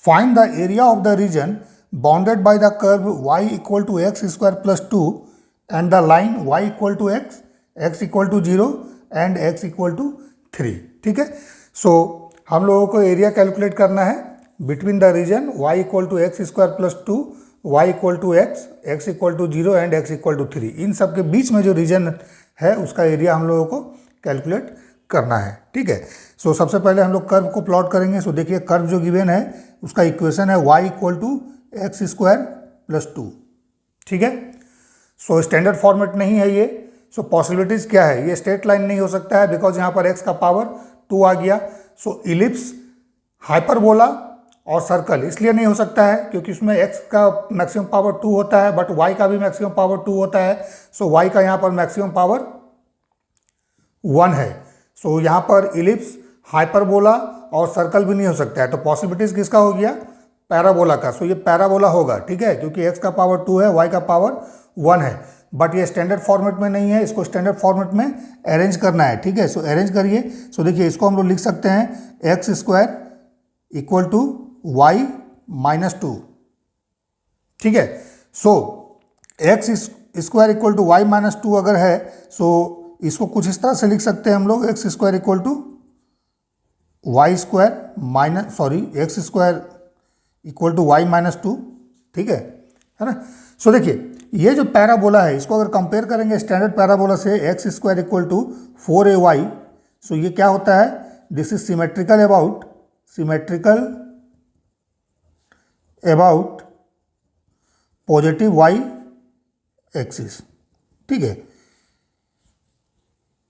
Find the area of the region bounded by the curve y equal to x square plus 2 and the line y equal to x equal to 0 and x equal to 3। ठीक है, सो हम लोगों को area calculate करना है between the region y equal to x square plus 2, y equal to x equal to 0 and x equal to 3। इन सब के बीच में जो रीजन है उसका एरिया हम लोगों को कैलकुलेट करना है। ठीक है, सो सबसे पहले हम लोग कर्व को प्लॉट करेंगे। सो देखिए कर्व जो गिवन है उसका इक्वेशन है y equal to x square plus 2। ठीक है, सो स्टैंडर्ड फॉर्मेट नहीं है ये। सो पॉसिबिलिटीज क्या है, ये स्ट्रेट लाइन नहीं हो सकता है बिकॉज यहाँ पर x का पावर 2 आ गया। सो इलिप्स, हाइपरबोला और सर्कल इसलिए नहीं हो सकता है क्योंकि उसमें x का मैक्सिमम पावर 2 होता है बट y का भी मैक्सिमम पावर 2 होता है। सो y का यहाँ पर मैक्सिमम पावर 1 है। सो यहाँ पर इलिप्स, हाइपरबोला और सर्कल भी नहीं हो सकता है। तो पॉसिबिलिटीज किसका हो गया, पैराबोला का। सो ये पैराबोला होगा। ठीक है, क्योंकि x का पावर 2 है, y का पावर 1 है, बट ये स्टैंडर्ड फॉर्मेट में नहीं है, इसको स्टैंडर्ड फॉर्मेट में अरेंज करना है। ठीक है, सो अरेंज करिए। सो देखिए इसको हम लोग लिख सकते हैं x square equal to y minus 2। ठीक है, so x square equal to y minus 2 अगर है सो इसको कुछ इस तरह से लिख सकते हैं हम लोग, x square equal to y square minus x square equal to y minus 2। ठीक है ना। सो देखिए ये जो पैराबोला है इसको अगर कंपेयर करेंगे स्टैंडर्ड पैराबोला से x square equal to 4ay, so ये क्या होता है, this is symmetrical about positive y axis. ठीक है,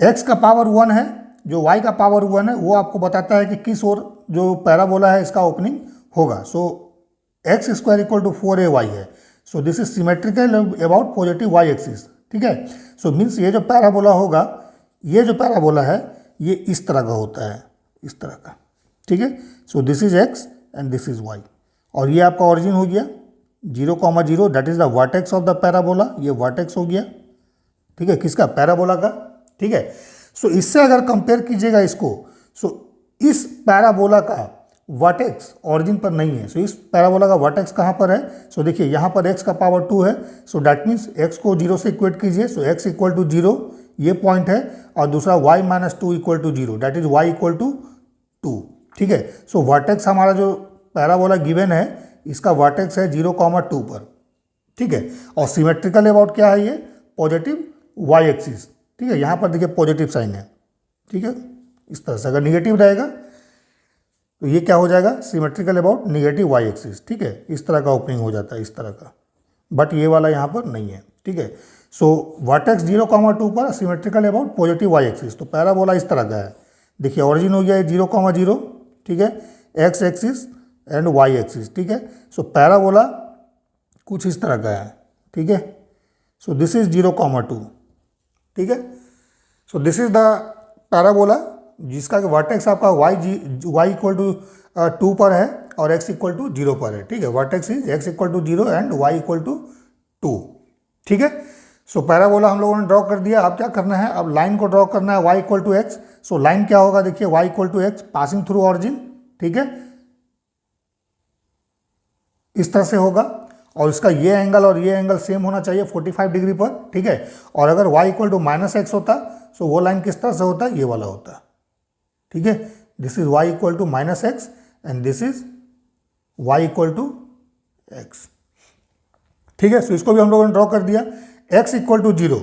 x का पावर 1 है, जो y का पावर 1 है वो आपको बताता है कि किस ओर जो पैराबोला है इसका ओपनिंग होगा। So x square equal to 4ay है। So this is symmetrical about positive y axis. ठीक है, सो मीन्स ये जो पैराबोला होगा, ये जो पैराबोला है ये इस तरह का होता है, इस तरह का। ठीक है, so this is x and this is y और ये आपका ऑरिजिन हो गया 0,0, that is the vertex of the parabola. ये वर्टेक्स हो गया। ठीक है, किसका, पैराबोला का। ठीक है, सो इससे अगर कंपेयर कीजिएगा इसको, सो इस पैराबोला का वर्टेक्स ऑरिजिन पर नहीं है। सो इस पैराबोला का वर्टेक्स कहाँ पर है, सो देखिए यहाँ पर x का पावर 2 है। सो डैट मीन्स x को 0 से इक्वेट कीजिए। सो x इक्वल टू 0 ये पॉइंट है और दूसरा y minus 2 equal to 0, that is y equal to 2। ठीक है, सो वर्टेक्स हमारा जो पैराबोला गिवन है इसका वर्टेक्स है 0,2 पर। ठीक है, और सिमेट्रिकल अबाउट क्या है, ये पॉजिटिव y एक्सिस। ठीक है, यहाँ पर देखिए पॉजिटिव साइन है। ठीक है, इस तरह से अगर निगेटिव रहेगा तो ये क्या हो जाएगा, symmetrical about negative y axis. ठीक है, इस तरह का ओपनिंग हो जाता है, इस तरह का, बट ये वाला यहाँ पर नहीं है। ठीक है, सो वर्टेक्स 0,2 पर, symmetrical about positive y axis. तो पैराबोला इस तरह का है। देखिए ऑरिजिन हो गया 0,0। ठीक है, x axis and y axis. ठीक है, सो पैराबोला कुछ इस तरह का है। ठीक है, सो दिस इज 0,2। ठीक है, so this is the parabola जिसका वर्टेक्स आपका y इक्वल टू 2 पर है और x इक्वल टू 0 पर है। ठीक है, vertex is x equal to 0 and y equal to 2। ठीक है, सो पैराबोला हम लोगों ने ड्रॉ कर दिया। अब क्या करना है, अब लाइन को ड्रॉ करना है y equal to x। So line क्या होगा, देखिए y equal to x passing through origin. ठीक है, इस तरह से होगा और इसका ये एंगल और ये एंगल सेम होना चाहिए 45 डिग्री पर। ठीक है, और अगर y equal to minus x होता सो वो लाइन किस तरह से होता, ये वाला होता। ठीक है, this is y equal to minus x and this is y equal to एक्स। ठीक है, सो इसको भी हम लोगों ने ड्रॉ कर दिया। x equal to 0,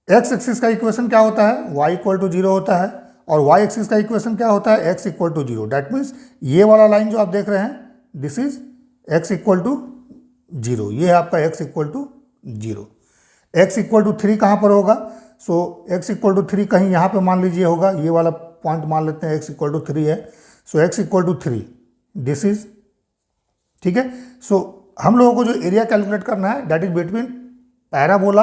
x axis का इक्वेशन क्या होता है, y इक्वल टू 0 होता है और y एक्सिस का इक्वेशन क्या होता है, x equal to 0। That means ये वाला लाइन जो आप देख रहे हैं this is x equal to 0, ये है आपका x equal to 0। x equal to 3 कहाँ पर होगा, सो x इक्वल टू 3 कहीं यहाँ पे मान लीजिए होगा, ये वाला पॉइंट मान लेते हैं x इक्वल टू 3 है। So x equal to 3 this is. ठीक है, सो हम लोगों को जो एरिया कैलकुलेट करना है that is between parabola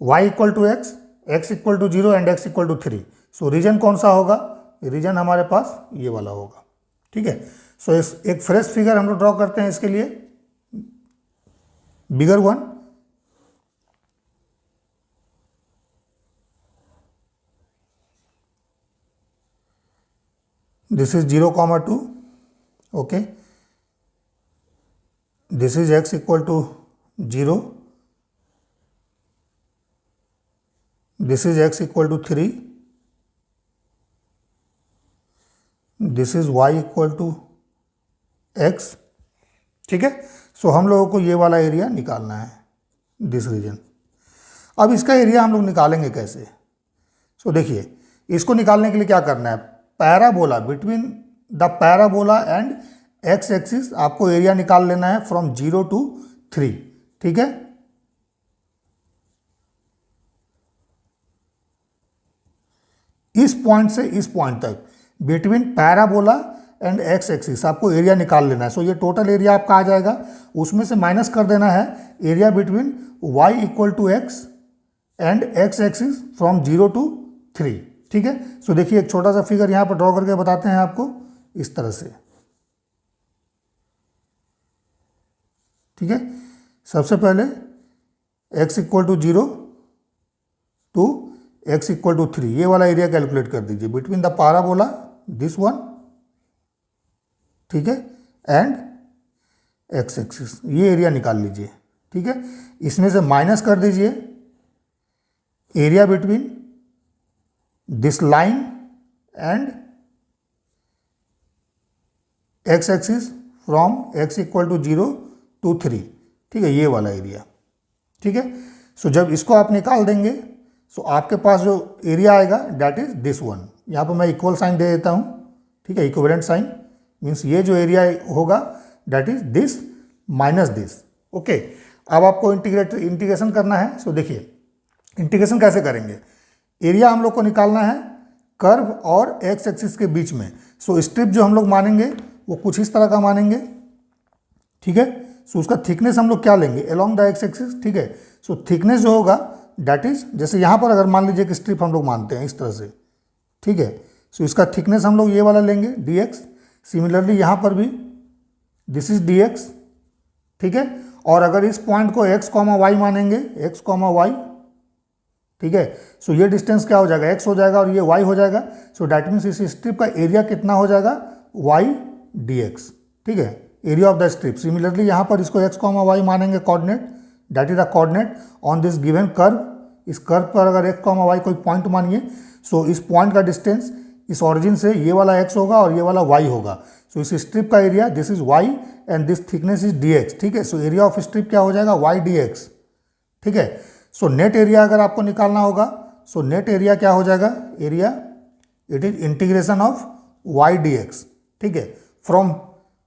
y equal to x equal to 0 and x equal to 3। So region कौन सा होगा, रीजन हमारे पास ये वाला होगा। ठीक है, सो एक फ्रेश फिगर हम लोग ड्रॉ करते हैं इसके लिए, bigger one. This is 0,2 okay, this is x equal to 0, this is x equal to 3, this is y equal to x, ठीक है। सो हम लोगों को ये वाला एरिया निकालना है, दिस रीजन। अब इसका एरिया हम लोग निकालेंगे कैसे? सो देखिए, इसको निकालने के लिए क्या करना है, parabola, between the parabola and x axis आपको एरिया निकाल लेना है फ्रॉम 0 to 3, ठीक है। इस पॉइंट से इस पॉइंट तक between parabola and x axis आपको एरिया निकाल लेना है। सो ये टोटल एरिया आपका आ जाएगा, उसमें से माइनस कर देना है area between y equal to x and x axis from 0 to 3, ठीक है। सो देखिए, एक छोटा सा फिगर यहाँ पर ड्रॉ करके बताते हैं आपको इस तरह से, ठीक है। सबसे पहले x equal to 0 to x equal to 3, ये वाला एरिया कैलकुलेट कर दीजिए between the parabola, this one, ठीक है, एंड एक्स एक्सिस, ये एरिया निकाल लीजिए, ठीक है। इसमें से माइनस कर दीजिए area between this line and x axis from x equal to 0 to 3, ठीक है, ये वाला एरिया, ठीक है। सो जब इसको आप निकाल देंगे, सो आपके पास जो एरिया आएगा डैट इज दिस वन। यहाँ पर मैं इक्वल साइन दे देता हूँ, ठीक है, इक्विवेलेंट साइन, मीन्स ये जो एरिया होगा that is this minus this, okay. अब आपको इंटीग्रेशन करना है। सो देखिए, इंटीग्रेशन कैसे करेंगे, एरिया हम लोग को निकालना है कर्व और एक्स एक्सिस के बीच में। सो स्ट्रिप जो हम लोग मानेंगे वो कुछ इस तरह का मानेंगे, ठीक है। सो उसका थिकनेस हम लोग क्या लेंगे, अलोंग द एक्स एक्सिस, ठीक है। सो थिकनेस जो होगा डैट इज, जैसे यहाँ पर अगर मान लीजिए कि स्ट्रिप हम लोग मानते हैं इस तरह से, ठीक है। सो इसका थिकनेस हम लोग ये वाला लेंगे dx। सिमिलरली यहाँ पर भी दिस इज dx, ठीक है। और अगर इस पॉइंट को x, y मानेंगे, x, y, ठीक है। सो ये डिस्टेंस क्या हो जाएगा, x हो जाएगा और ये y हो जाएगा। सो डैट मीन्स इस स्ट्रिप का एरिया कितना हो जाएगा, y dx, ठीक है, area of the strip. Similarly यहाँ पर इसको x, y मानेंगे coordinate, that is the coordinate on this given curve. इस कर्व पर अगर x, y कोई पॉइंट मानिए, सो इस पॉइंट का डिस्टेंस इस ऑरिजिन से ये वाला x होगा और ये वाला y होगा। सो इस स्ट्रिप का area this is y and this thickness is dx, ठीक है। सो एरिया ऑफ स्ट्रिप क्या हो जाएगा, y dx, ठीक है। सो नेट एरिया अगर आपको निकालना होगा, सो नेट एरिया क्या हो जाएगा, area it is integration of y dx, ठीक है, from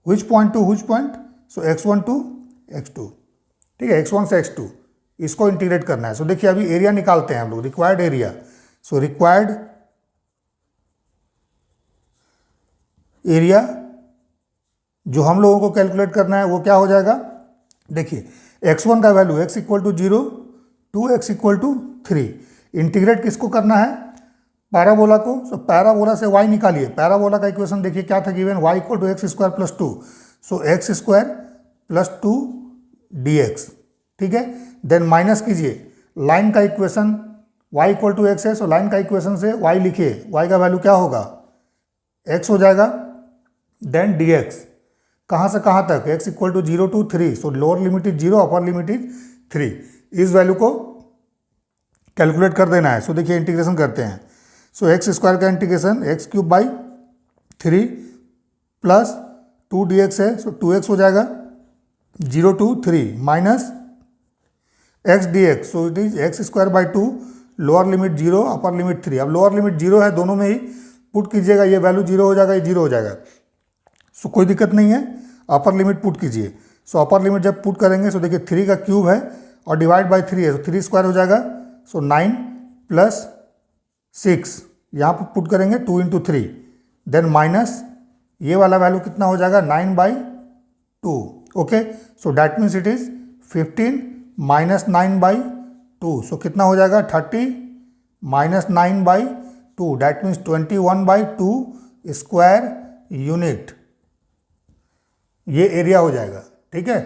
which point to which point, so x1 to x2, ठीक है, x1 से x2, इसको इंटीग्रेट करना है। सो देखिए, अभी एरिया निकालते हैं हम लोग, required area. So required area जो हम लोगों को कैलकुलेट करना है वो क्या हो जाएगा, देखिए x1 का value x equal to 0 to x equal to 3। Integrate किसको करना है, पैराबोला को। सो पैराबोला से y निकालिए। पैराबोला का इक्वेशन देखिए क्या था given, y equal to x square plus 2, so x square plus 2 dx, ठीक है। देन माइनस कीजिए लाइन का equation, y equal to x है, सो लाइन का इक्वेशन से y लिखिए, y का वैल्यू क्या होगा, x हो जाएगा, देन dx, कहाँ से कहाँ तक, x equal to 0 to 3, so lower limit is 0, upper limit is 3। इस वैल्यू को कैलकुलेट कर देना है। सो देखिए, इंटीग्रेशन करते हैं। सो एक्स स्क्वायर का integration x cube by 3 plus 2 dx है, सो 2x हो जाएगा, 0 to 3 minus x dx, so it is x square by 2, lower limit 0, upper limit 3। अब लोअर लिमिट 0 है, दोनों में ही पुट कीजिएगा, ये वैल्यू 0 हो जाएगा, ये 0 हो जाएगा, सो कोई दिक्कत नहीं है। अपर लिमिट पुट कीजिए। सो अपर लिमिट जब पुट करेंगे, सो देखिए 3 का क्यूब है और डिवाइड बाई 3 है, सो 3 स्क्वायर हो जाएगा, सो 9 प्लस 6 यहाँ पर पुट करेंगे 2 इंटू 3, देन माइनस ये वाला वैल्यू कितना हो जाएगा, 9 by 2, okay. So that means it is 15 minus 9 by 2, so कितना हो जाएगा, 30 minus 9 by 2, that means 21 by 2 square unit, ये एरिया हो जाएगा, ठीक है।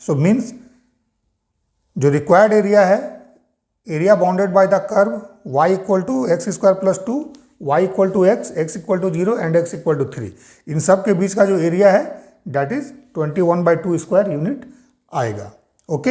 सो मीन्स जो रिक्वायर्ड एरिया है, area bounded by the curve y equal to x square plus 2, y equal to x, x equal to 0 and x equal to 3, इन सब के बीच का जो एरिया है दैट इज 21/2 स्क्वायर यूनिट आएगा। Okay.